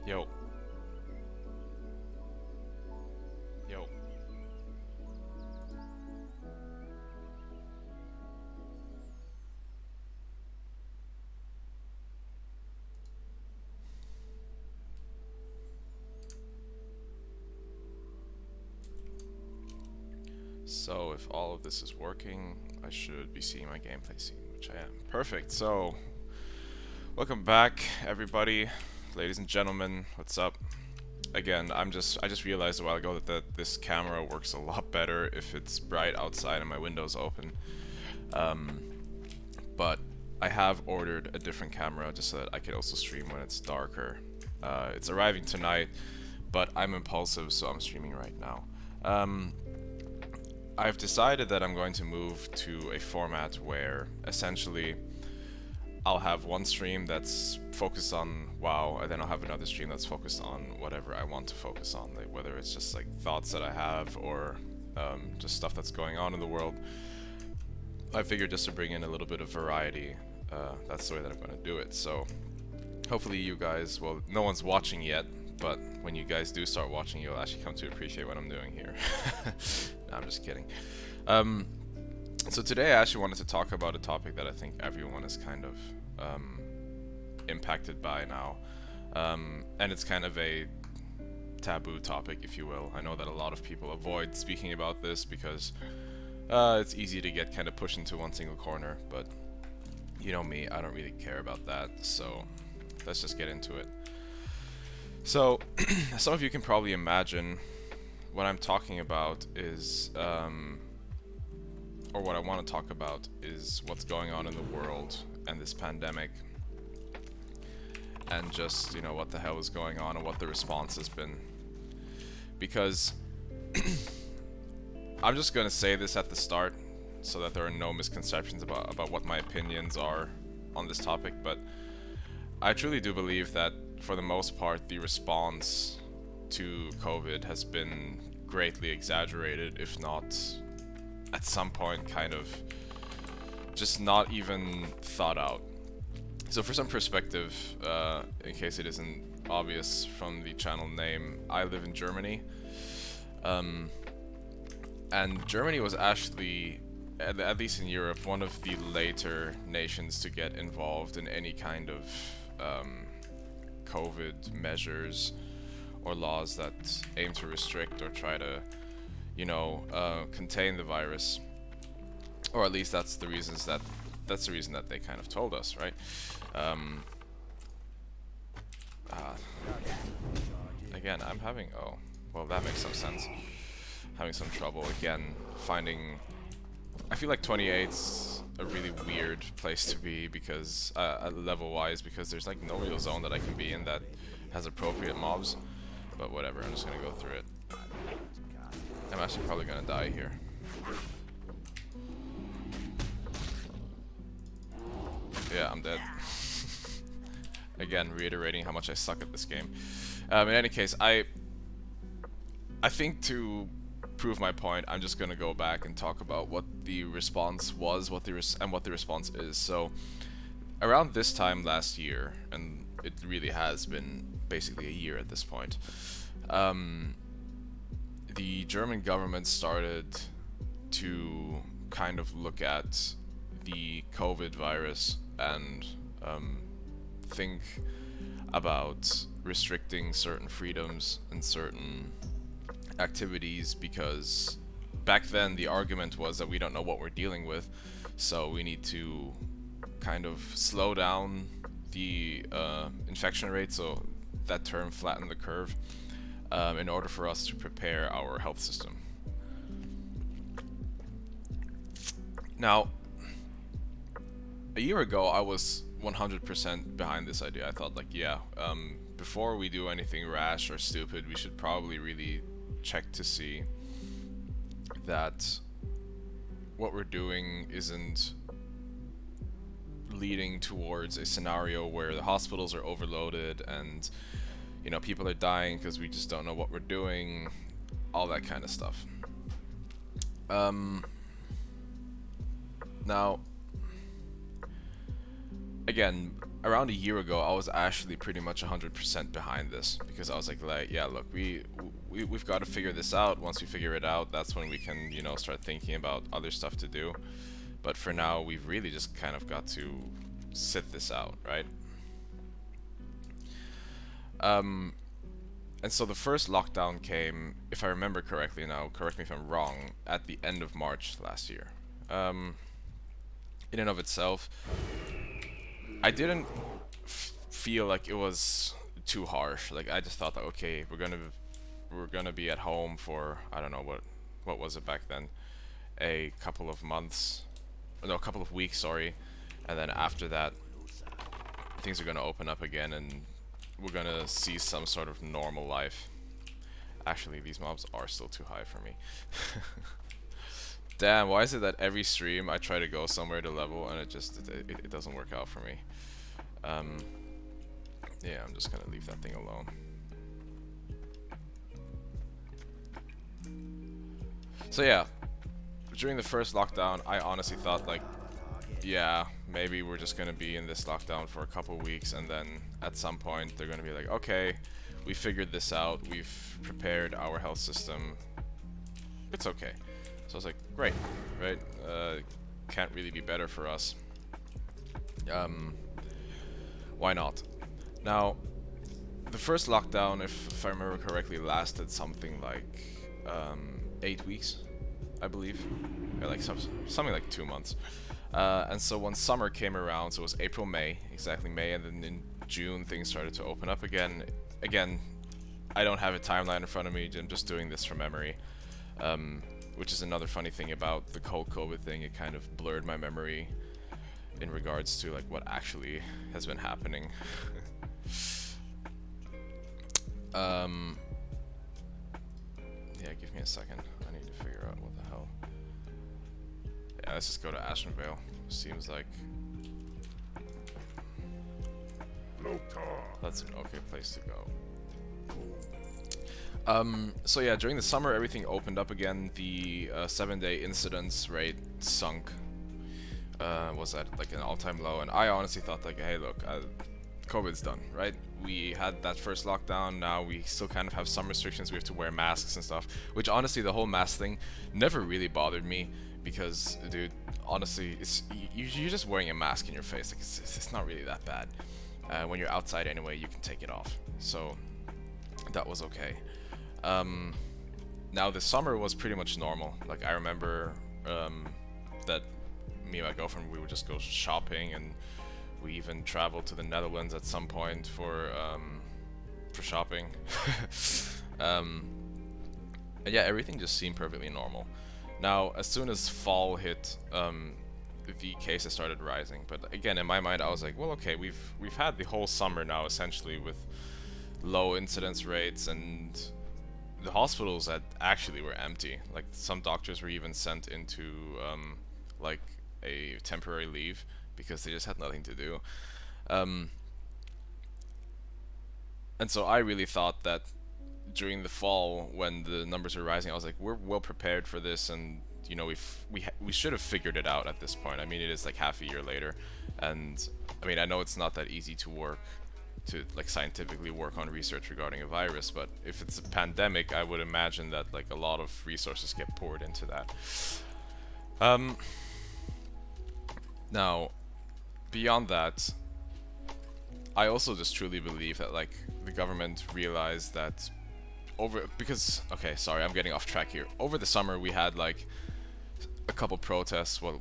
Yo, yo. So if all of this is working, I should be seeing my gameplay scene, which I am. Perfect. So, welcome back, everybody, ladies and gentlemen. What's up? Again, I just realized a while ago that this camera works a lot better if it's bright outside and my window's open. Um, but I have ordered a different camera just so that I could also stream when it's darker. It's arriving tonight, but I'm impulsive, so I'm streaming right now. Um, I've decided that I'm going to move to a format where essentially I'll have one stream that's focused on WoW, and then I'll have another stream that's focused on whatever I want to focus on, like whether it's just like thoughts that I have or just stuff that's going on in the world. I figured just to bring in a little bit of variety, that's the way that I'm going to do it. So hopefully you guys, well, no one's watching yet, but when you guys do start watching, you'll actually come to appreciate what I'm doing here. No, I'm just kidding. So today I actually wanted to talk about a topic that I think everyone is kind of impacted by now. And it's kind of a taboo topic, if you will. I know that a lot of people avoid speaking about this because it's easy to get kind of pushed into one single corner, but you know me, I don't really care about that, so let's just get into it. So, some of you can probably imagine what I'm talking about is, or what I want to talk about is what's going on in the world and this pandemic, and just, you know, what the hell is going on and what the response has been. Because I'm just gonna say this at the start so that there are no misconceptions about what my opinions are on this topic, but I truly do believe that for the most part the response to COVID has been greatly exaggerated, if not at some point kind of just not even thought out. So for some perspective, in case it isn't obvious from the channel name, I live in Germany. And Germany was actually, at least in Europe, one of the later nations to get involved in any kind of COVID measures or laws that aim to restrict or try to, you know, contain the virus. Or at least that's the reason that they kind of told us, right? Uh, Again, I'm having, oh, well, that makes some sense. Having some trouble again finding. I feel like 28's a really weird place to be because level wise, because there's like no real zone that I can be in that has appropriate mobs, but whatever, I'm just gonna go through it. I'm actually probably gonna die here. Yeah, I'm dead. Again, reiterating how much I suck at this game. In any case, I think to prove my point, I'm just gonna go back and talk about what the response was, what the response is. So, around this time last year, and it really has been basically a year at this point, the German government started to kind of look at the COVID virus and think about restricting certain freedoms and certain activities, because back then the argument was that we don't know what we're dealing with, so we need to kind of slow down the infection rate, so that term flatten the curve, in order for us to prepare our health system. Now, a year ago I was 100% behind this idea. I thought like, yeah, before we do anything rash or stupid, we should probably really check to see that what we're doing isn't leading towards a scenario where the hospitals are overloaded and, you know, people are dying because we just don't know what we're doing, all that kind of stuff. Now, again, around a year ago, I was actually pretty much 100% behind this because I was like, yeah, look, we've got to figure this out. Once we figure it out, that's when we can, you know, start thinking about other stuff to do. But for now, we've really just kind of got to sit this out, right? And so the first lockdown came, if I remember correctly now, correct me if I'm wrong, at the end of March last year. In and of itself, I didn't feel like it was too harsh. Like I just thought that okay, we're gonna be at home for I don't know what was it back then, a couple of months, no, a couple of weeks, sorry, and then after that, things are gonna open up again and we're gonna see some sort of normal life. Actually, these mobs are still too high for me. Damn, why is it that every stream I try to go somewhere to level and it doesn't work out for me? Yeah, I'm just gonna leave that thing alone. So yeah, during the first lockdown, I honestly thought like, yeah, maybe we're just gonna be in this lockdown for a couple weeks and then at some point they're gonna be like, okay, we figured this out, we've prepared our health system, it's okay. So I was like, great, right? Can't really be better for us. Why not? Now, the first lockdown, if I remember correctly, lasted something like 8 weeks, I believe, or like something like 2 months. And so when summer came around, so it was April, May, exactly May, and then in June things started to open up again. Again, I don't have a timeline in front of me. I'm just doing this from memory. Which is another funny thing about the whole COVID thing. It kind of blurred my memory in regards to like what actually has been happening. Yeah, give me a second. I need to figure out what the hell. Yeah, let's just go to Ashenvale. Seems like that's an okay place to go. So yeah, during the summer everything opened up again. The 7-day incidence rate sunk. Was at like an all-time low, and I honestly thought like, hey, look, COVID's done, right? We had that first lockdown. Now we still kind of have some restrictions. We have to wear masks and stuff. Which honestly, the whole mask thing never really bothered me because, dude, honestly, you're just wearing a mask in your face. Like it's not really that bad. When you're outside anyway, you can take it off. So that was okay. Now the summer was pretty much normal. Like I remember that me and my girlfriend, we would just go shopping, and we even traveled to the Netherlands at some point for shopping. And yeah, everything just seemed perfectly normal. Now, as soon as fall hit, the cases started rising. But again, in my mind, I was like, well, okay, we've had the whole summer now essentially with low incidence rates, and the hospitals that actually were empty. Like some doctors were even sent into like a temporary leave because they just had nothing to do. And so I really thought that during the fall, when the numbers were rising, I was like, we're well prepared for this, and you know, we should have figured it out at this point. I mean, it is like half a year later, and I mean, I know it's not that easy to like scientifically work on research regarding a virus, but if it's a pandemic, I would imagine that like a lot of resources get poured into that. Now, beyond that, I also just truly believe that like the government realized that because okay, sorry, I'm getting off track here. Over the summer, we had like a couple protests. Well,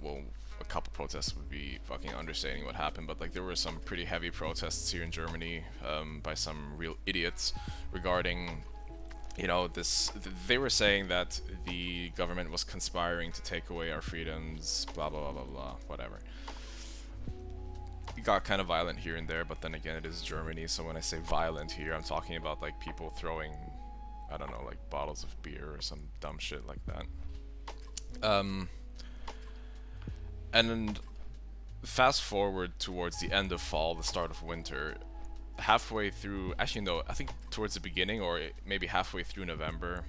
a couple protests would be fucking understating what happened, but like there were some pretty heavy protests here in Germany by some real idiots regarding, you know, this. They were saying that the government was conspiring to take away our freedoms, blah blah blah blah blah, whatever. It got kind of violent here and there, but then again, it is Germany, so when I say violent here, I'm talking about like people throwing, I don't know, like bottles of beer or some dumb shit like that. And fast forward towards the end of fall, the start of winter, halfway through, actually no, I think towards the beginning or maybe halfway through November,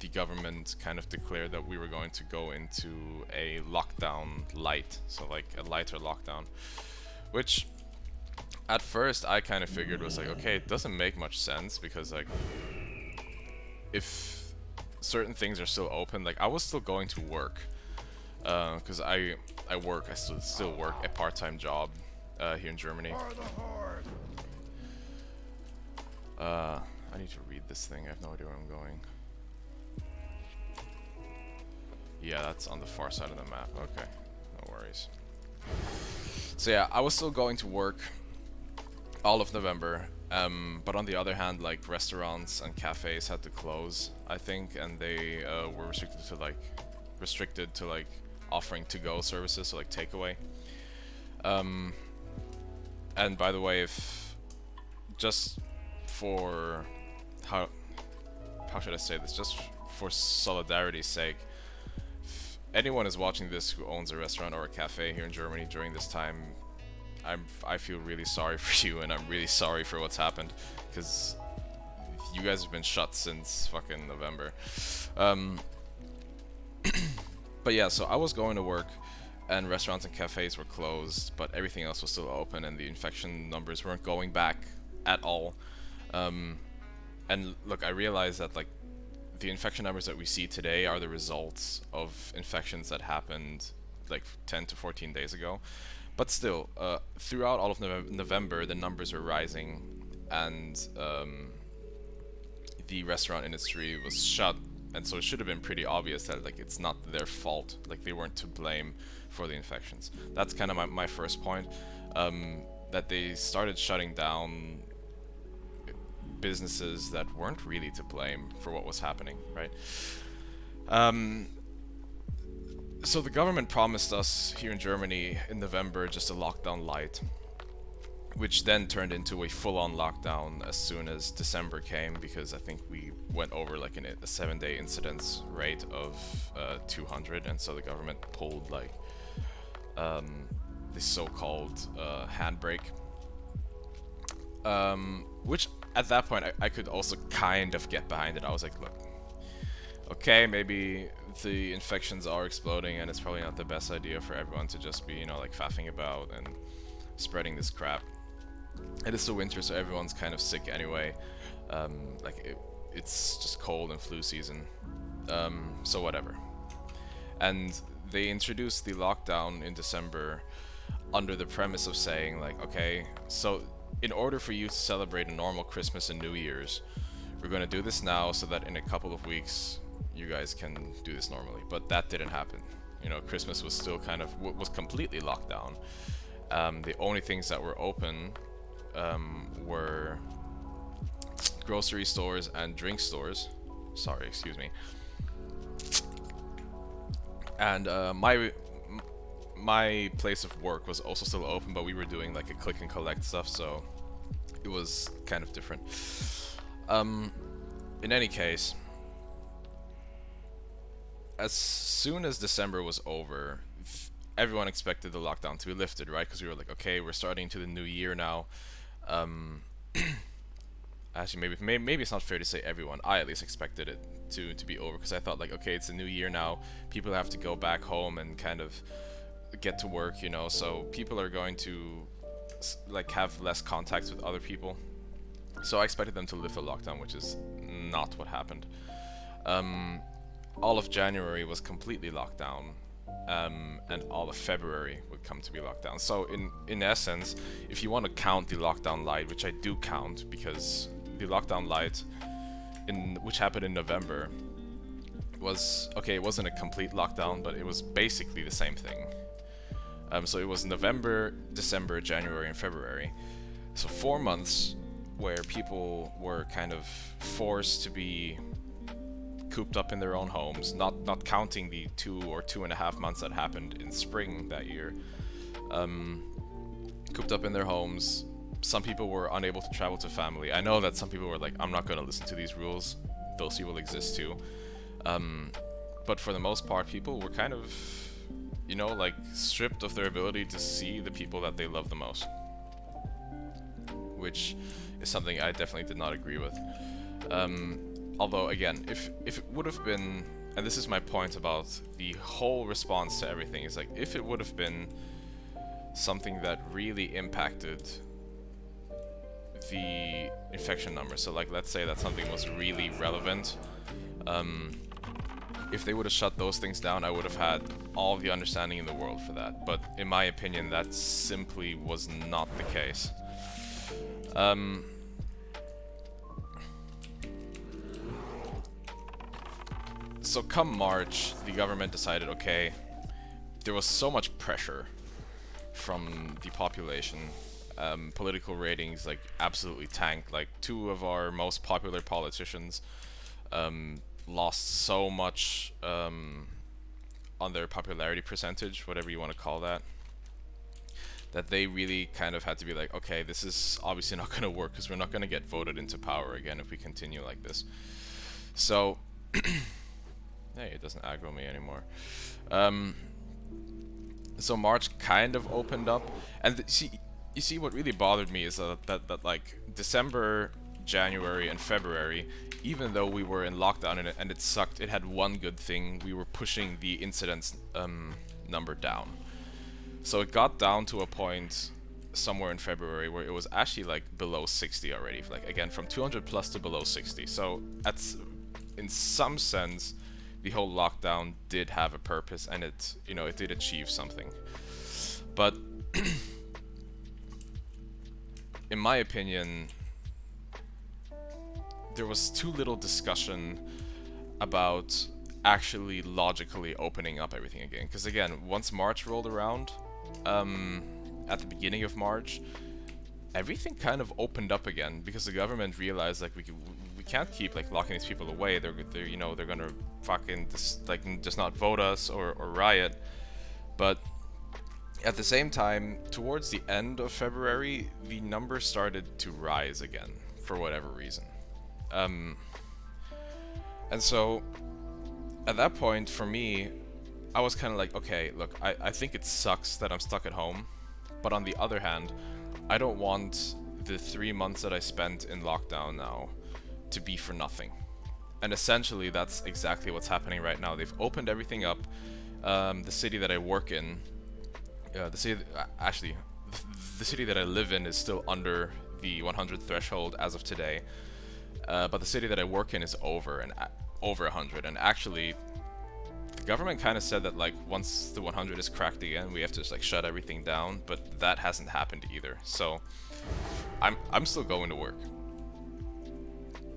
the government kind of declared that we were going to go into a lockdown light, so like a lighter lockdown, which at first I kind of figured was like, okay, it doesn't make much sense because like if certain things are still open, like I was still going to work, because I still work a part-time job here in Germany. I need to read this thing. I have no idea where I'm going. Yeah, that's on the far side of the map. Okay, no worries. So yeah, I was still going to work all of November, but on the other hand, like restaurants and cafes had to close, I think, and they were restricted to like offering to-go services, so like takeaway. And by the way, if just for how should I say this? Just for solidarity's sake, if anyone is watching this who owns a restaurant or a cafe here in Germany during this time, I feel really sorry for you, and I'm really sorry for what's happened, because you guys have been shut since fucking November. But yeah, so I was going to work, and restaurants and cafes were closed, but everything else was still open, and the infection numbers weren't going back at all. And look, I realize that like the infection numbers that we see today are the results of infections that happened like 10 to 14 days ago. But still, throughout all of November, the numbers were rising, and the restaurant industry was shut, and so it should have been pretty obvious that like it's not their fault, like they weren't to blame for the infections. That's kind of my first point, that they started shutting down businesses that weren't really to blame for what was happening, right? So the government promised us here in Germany in November just a lockdown light, which then turned into a full-on lockdown as soon as December came, because I think we went over like a 7-day incidence rate of 200, and so the government pulled like the so-called handbrake, which at that point I could also kind of get behind it. I was like, look, okay, maybe the infections are exploding, and it's probably not the best idea for everyone to just be, you know, like faffing about and spreading this crap. It is the winter, so everyone's kind of sick anyway. It's just cold and flu season, so whatever. And they introduced the lockdown in December under the premise of saying like, okay, so in order for you to celebrate a normal Christmas and New Year's, we're going to do this now so that in a couple of weeks you guys can do this normally. But that didn't happen. You know, Christmas was still kind of was completely locked down. The only things that were open were grocery stores and drink stores. Sorry, excuse me. And my place of work was also still open, but we were doing like a click and collect stuff, so it was kind of different. In any case, as soon as December was over, everyone expected the lockdown to be lifted, right? Because we were like, okay, we're starting to the new year now. Actually, maybe it's not fair to say everyone. I at least expected it to be over, because I thought like, okay, it's a new year now. People have to go back home and kind of get to work, you know. So people are going to like have less contacts with other people. So I expected them to lift the lockdown, which is not what happened. All of January was completely locked down. And all of February would come to be locked down. So in essence, if you want to count the lockdown light, which I do count, because the lockdown light which happened in November was, okay, it wasn't a complete lockdown, but it was basically the same thing. So it was November, December, January, and February. So 4 months where people were kind of forced to be cooped up in their own homes, not counting the 2 or 2.5 months that happened in spring that year. Cooped up in their homes. Some people were unable to travel to family. I know that some people were like, I'm not going to listen to these rules. Those people exist too. But for the most part, people were kind of, you know, like stripped of their ability to see the people that they love the most, which is something I definitely did not agree with. Although again, if it would have been, and this is my point about the whole response to everything, is like if it would have been something that really impacted the infection number. So like let's say that something was really relevant. If they would have shut those things down, I would have had all the understanding in the world for that. But in my opinion, that simply was not the case. So come March, the government decided, okay, there was so much pressure from the population. Political ratings like absolutely tanked. Like 2 of our most popular politicians lost so much on their popularity percentage, whatever you want to call that, that they really kind of had to be like, okay, this is obviously not going to work because we're not going to get voted into power again if we continue like this. So, hey, it doesn't aggro me anymore. So March kind of opened up, and you see what really bothered me is that like December, January, and February, even though we were in lockdown and it sucked, it had one good thing: we were pushing the incidence number down. So it got down to a point somewhere in February where it was actually like below 60 already, like again from 200 plus to below 60. So that's, in some sense, the whole lockdown did have a purpose, and it, you know, it did achieve something. But in my opinion, there was too little discussion about actually logically opening up everything again. Because again, once March rolled around, at the beginning of March, everything kind of opened up again because the government realized like we can't keep like locking these people away. They're you know, they're gonna fucking just not vote us or riot. But at the same time, towards the end of February, the number started to rise again for whatever reason. And so at that point, for me, I was kind of like, okay, look, I think it sucks that I'm stuck at home, but on the other hand, I don't want the 3 months that I spent in lockdown now to be for nothing. And essentially, that's exactly what's happening right now. They've opened everything up. The city that I work in, the city that I live in is still under the 100 threshold as of today. But the city that I work in is over 100, and actually the government kind of said that like once the 100 is cracked again, we have to just like shut everything down, but that hasn't happened either. So I'm still going to work.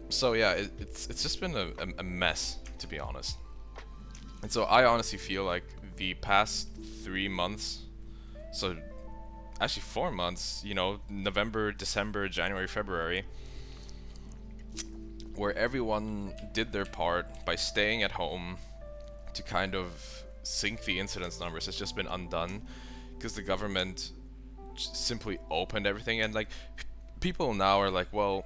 So yeah, it's just been a mess, to be honest. And so I honestly feel like the past 3 months, so actually 4 months, you know, November, December, January, February, where everyone did their part by staying at home to kind of sink the incidence numbers, has just been undone because the government simply opened everything. And like people now are like, well,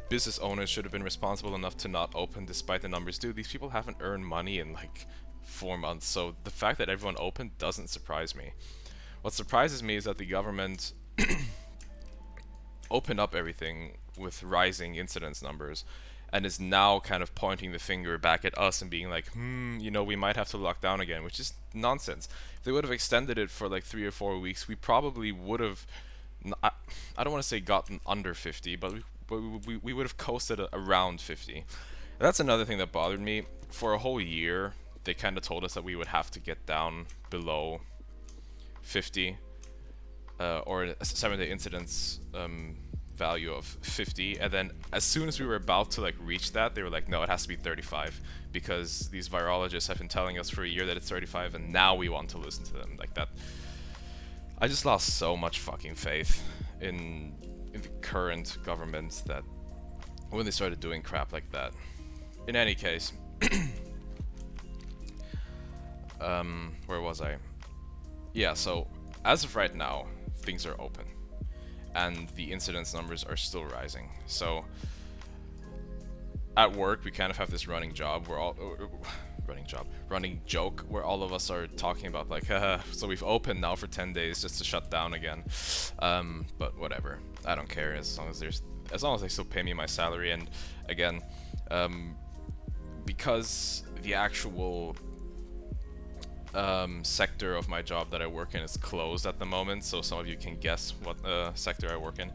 business owners should have been responsible enough to not open despite the numbers. Dude, these people haven't earned money in like 4 months, so the fact that everyone opened doesn't surprise me. What surprises me is that the government opened up everything with rising incidence numbers and is now kind of pointing the finger back at us and being like, you know, we might have to lock down again, which is nonsense. If they would have extended it for like 3 or 4 weeks, we probably would have, I don't want to say gotten under 50, but we would have coasted around 50. And that's another thing that bothered me. For a whole year, they kind of told us that we would have to get down below 50, or a 7-day incidence value of 50, and then as soon as we were about to like reach that, they were like, no, it has to be 35 because these virologists have been telling us for a year that it's 35, and now we want to listen to them. Like that, I just lost so much fucking faith in the current government that when they started doing crap like that. In any case, where was I? Yeah, so as of right now, things are open and the incidence numbers are still rising. So at work, we kind of have this running joke where all of us are talking about like, so we've opened now for 10 days just to shut down again. But whatever, I don't care as long as they still pay me my salary. And again, because the actual sector of my job that I work in is closed at the moment, so some of you can guess what sector I work in.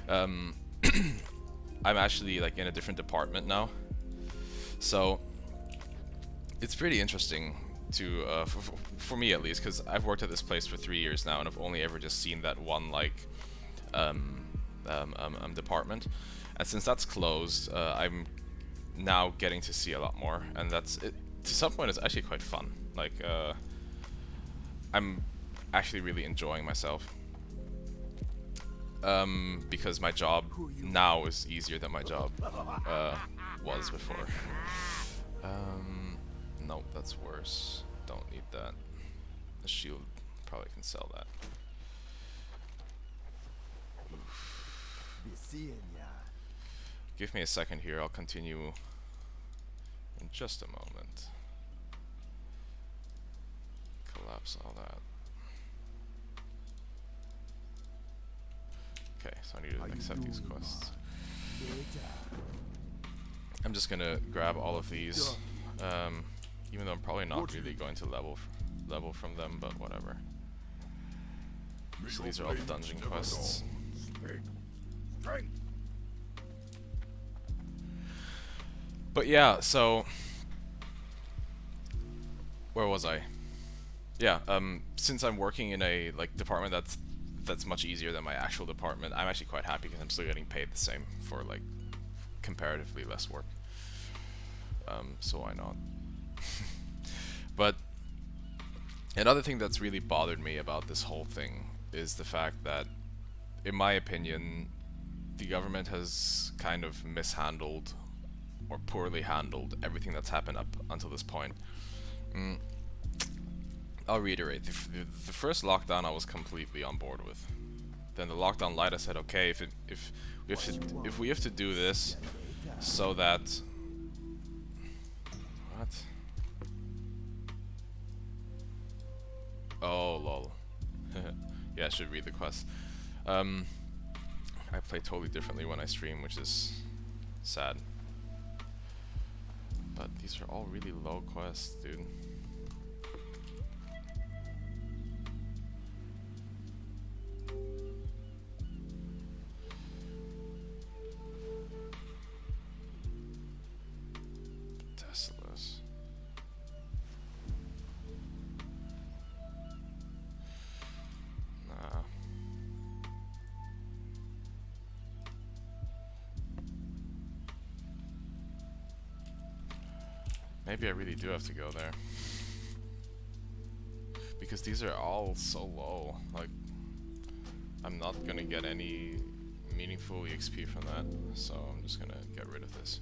I'm actually like in a different department now, so it's pretty interesting to for me at least, because I've worked at this place for 3 years now, and I've only ever just seen that one like department, and since that's closed, I'm now getting to see a lot more, and that's it. To some point, it's actually quite fun. Like, I'm actually really enjoying myself. Because my job now is easier than my job was before. Nope, that's worse. Don't need that. The shield probably can sell that. Give me a second here, I'll continue in just a moment. Collapse all that. Okay, so I need to accept these quests. I'm just gonna grab all of these, even though I'm probably not really going to level from them, but whatever. So these are all the dungeon quests. But yeah, so where was I? Yeah, since I'm working in a like department that's much easier than my actual department, I'm actually quite happy because I'm still getting paid the same for like comparatively less work. So why not? But another thing that's really bothered me about this whole thing is the fact that, in my opinion, the government has kind of mishandled or poorly handled everything that's happened up until this point. I'll reiterate, the first lockdown I was completely on board with. Then the lockdown light, I said, okay, if we have to do this so that... What? Oh, lol. Yeah, I should read the quest. I play totally differently when I stream, which is sad. But these are all really low quests, dude. Teslas. Nah. Maybe I really do have to go there. Because these are all so low. Like, I'm not gonna get any meaningful EXP from that, so I'm just gonna get rid of this.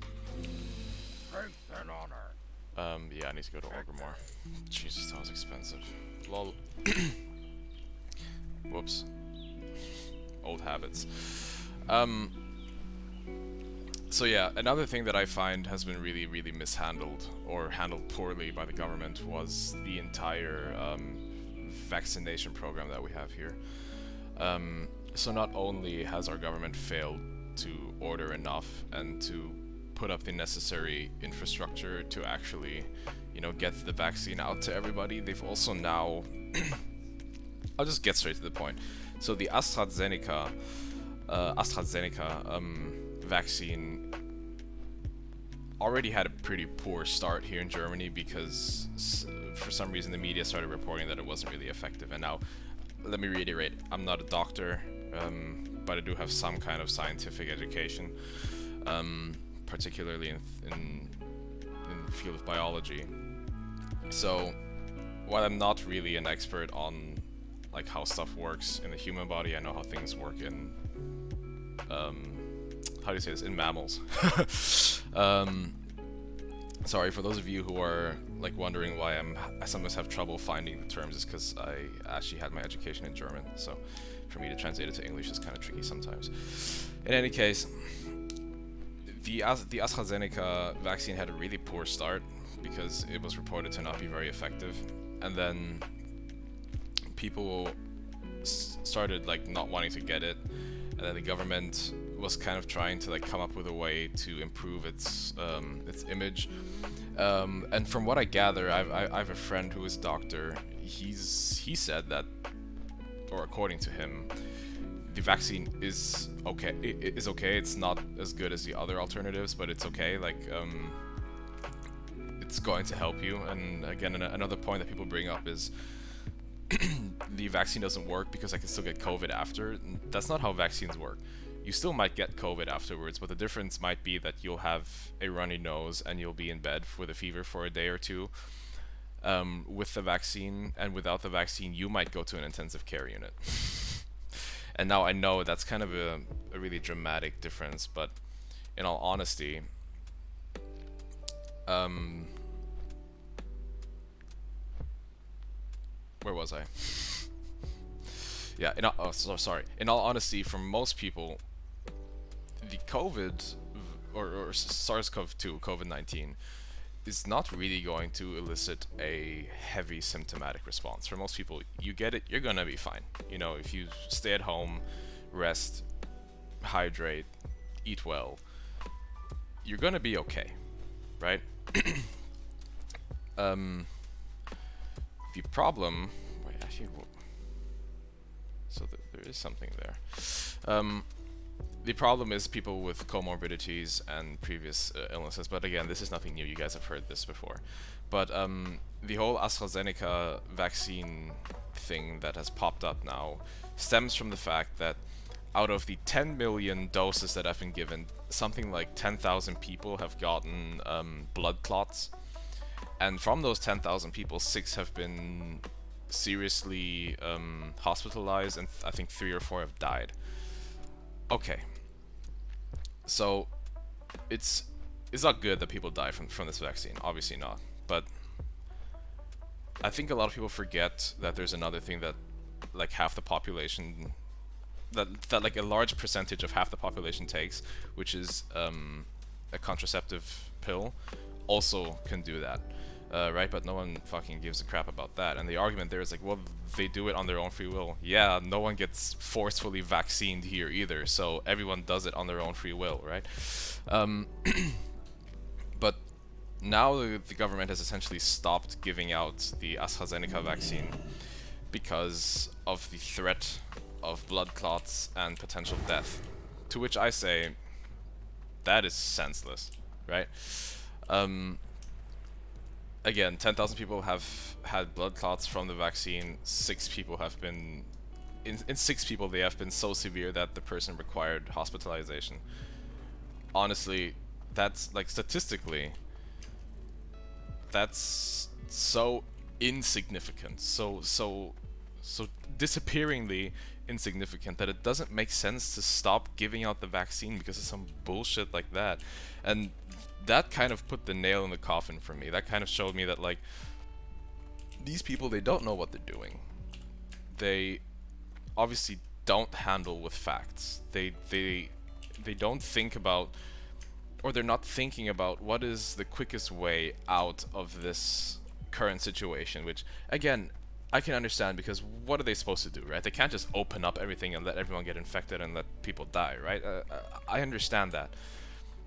Yeah, I need to go to Orgrimmar. Jesus, that was expensive. Lol. Whoops. Old habits. So yeah, another thing that I find has been really, really mishandled, or handled poorly by the government, was the entire vaccination program that we have here. So not only has our government failed to order enough and to put up the necessary infrastructure to actually, you know, get the vaccine out to everybody, they've also now... I'll just get straight to the point. So the AstraZeneca vaccine already had a pretty poor start here in Germany because for some reason the media started reporting that it wasn't really effective. And now, let me reiterate, I'm not a doctor, but I do have some kind of scientific education, particularly in the field of biology. So while I'm not really an expert on like how stuff works in the human body, I know how things work in how do you say this, in mammals. Sorry for those of you who are like wondering why I sometimes have trouble finding the terms, is because I actually had my education in German, so for me to translate it to English is kind of tricky sometimes. In any case, the AstraZeneca vaccine had a really poor start because it was reported to not be very effective, and then people started like not wanting to get it, and then the government was kind of trying to like come up with a way to improve its image, And from what I gather, I have a friend who is a doctor. He said that, or according to him, the vaccine is okay. It is okay. It's not as good as the other alternatives, but it's okay. Like, it's going to help you. And again, another point that people bring up is the vaccine doesn't work because I can still get COVID after. That's not how vaccines work. You still might get COVID afterwards, but the difference might be that you'll have a runny nose and you'll be in bed with a fever for a day or two. With the vaccine, and without the vaccine, you might go to an intensive care unit. And now I know that's kind of a really dramatic difference, but in all honesty, um, where was I? Yeah, sorry. In all honesty, for most people, the COVID or SARS-CoV-2, COVID-19, is not really going to elicit a heavy symptomatic response. For most people, you get it, you're gonna be fine. You know, if you stay at home, rest, hydrate, eat well, you're gonna be okay, right? um, the problem, wait, actually, so there is something there. The problem is people with comorbidities and previous illnesses, but again, this is nothing new, you guys have heard this before. But the whole AstraZeneca vaccine thing that has popped up now stems from the fact that out of the 10 million doses that have been given, something like 10,000 people have gotten blood clots. And from those 10,000 people, 6 have been seriously hospitalized, and I think 3 or 4 have died. Okay, so it's not good that people die from this vaccine, obviously not. But I think a lot of people forget that there's another thing that like half the population, that like a large percentage of half the population takes, which is a contraceptive pill, also can do that. Right, but no one fucking gives a crap about that. And the argument there is like, well, they do it on their own free will. Yeah, no one gets forcefully vaccinated here either, so everyone does it on their own free will, right? But now the government has essentially stopped giving out the AstraZeneca vaccine because of the threat of blood clots and potential death. To which I say, that is senseless, right? Again, 10,000 people have had blood clots from the vaccine. 6 people have been, in 6 people they have been so severe that the person required hospitalization. Honestly, that's like statistically, that's so insignificant, so disappearingly insignificant that it doesn't make sense to stop giving out the vaccine because of some bullshit like that. And that kind of put the nail in the coffin for me. That kind of showed me that like these people, they don't know what they're doing. They obviously don't handle with facts. They don't think about, or they're not thinking about what is the quickest way out of this current situation, which again, I can understand, because what are they supposed to do, right? They can't just open up everything and let everyone get infected and let people die, right? I understand that.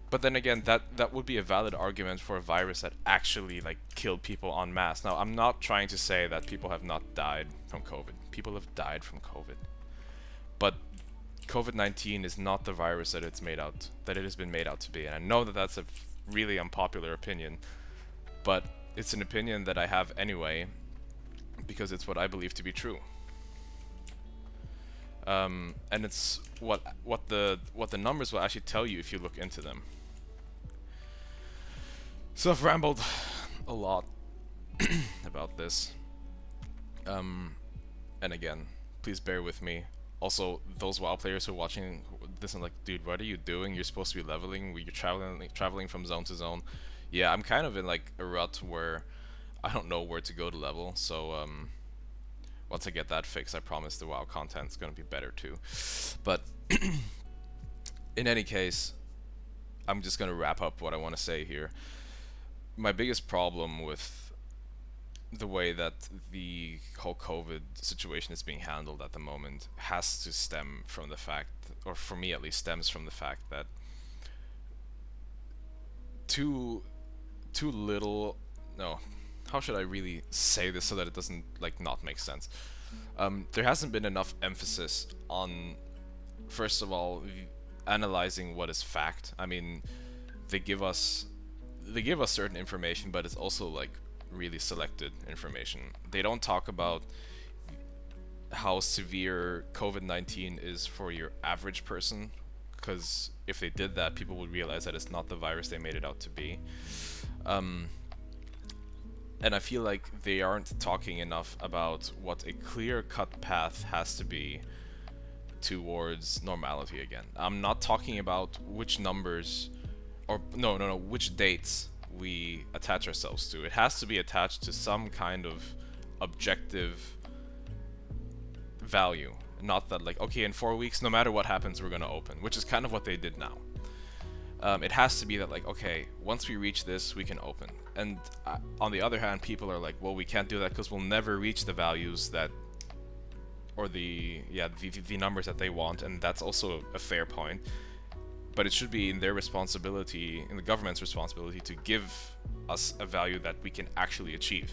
But then again, that would be a valid argument for a virus that actually like killed people en masse. Now, I'm not trying to say that people have not died from COVID. People have died from COVID. But COVID-19 is not the virus that it has been made out to be. And I know that that's a really unpopular opinion, but it's an opinion that I have anyway, because it's what I believe to be true. And it's what the numbers will actually tell you if you look into them. So I've rambled a lot about this. And again, please bear with me. Also, those WoW players who are watching this and like, dude, what are you doing? You're supposed to be leveling. You're traveling from zone to zone. Yeah, I'm kind of in like a rut where I don't know where to go to level. So once I get that fixed, I promise the WoW content's gonna be better too. But in any case, I'm just gonna wrap up what I want to say here. My biggest problem with the way that the whole COVID situation is being handled at the moment has to stem from the fact, or for me at least stems from the fact that to too little. No, how should I really say this so that it doesn't like not make sense? There hasn't been enough emphasis on, first of all, analyzing what is fact. I mean, they give us they give us certain information, but it's also like really selected information. They don't talk about how severe COVID-19 is for your average person, because if they did that, people would realize that it's not the virus they made it out to be. Um, and I feel like they aren't talking enough about what a clear-cut path has to be towards normality again. I'm not talking about which numbers, or no, which dates we attach ourselves to. It has to be attached to some kind of objective value. Not that like, okay, in 4 weeks, no matter what happens, we're gonna open, which is kind of what they did now. It has to be that like, okay, once we reach this, we can open. And on the other hand, people are like, well, we can't do that because we'll never reach the values that, or the numbers that they want, and that's also a fair point. But it should be in their responsibility, in the government's responsibility, to give us a value that we can actually achieve.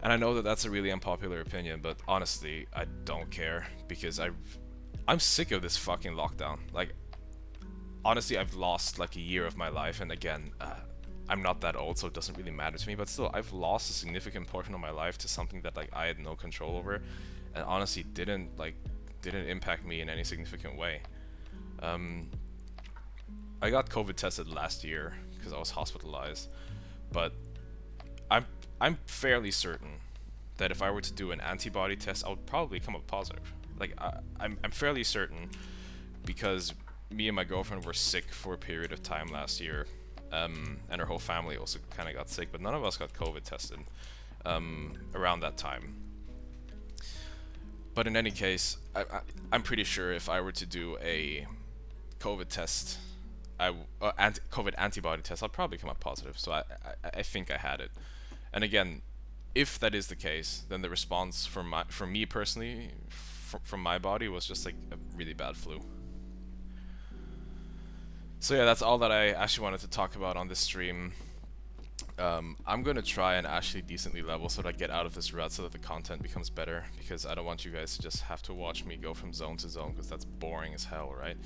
And I know that that's a really unpopular opinion, but honestly, I don't care, because I'm sick of this fucking lockdown. Like, honestly, I've lost like a year of my life, and again, I'm not that old, so it doesn't really matter to me, but still, I've lost a significant portion of my life to something that like I had no control over, and honestly didn't impact me in any significant way. I got COVID tested last year because I was hospitalized, but I'm fairly certain that if I were to do an antibody test, I would probably come up positive. Like I'm fairly certain, because me and my girlfriend were sick for a period of time last year, and our whole family also kind of got sick, but none of us got COVID tested around that time. But in any case, I'm pretty sure if I were to do a COVID test, COVID antibody test, I'll probably come up positive. So I think I had it. And again, if that is the case, then the response from me personally, from my body, was just like a really bad flu. So yeah, that's all that I actually wanted to talk about on this stream. I'm gonna try and actually decently level so that I get out of this rut, so that the content becomes better, because I don't want you guys to just have to watch me go from zone to zone, because that's boring as hell, right?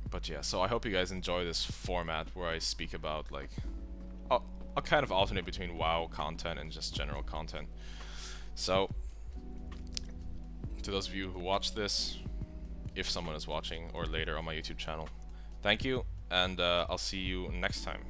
But yeah, so I hope you guys enjoy this format where I speak about like, I'll kind of alternate between WoW content and just general content. So, to those of you who watch this, if someone is watching, or later on my YouTube channel, thank you, and I'll see you next time.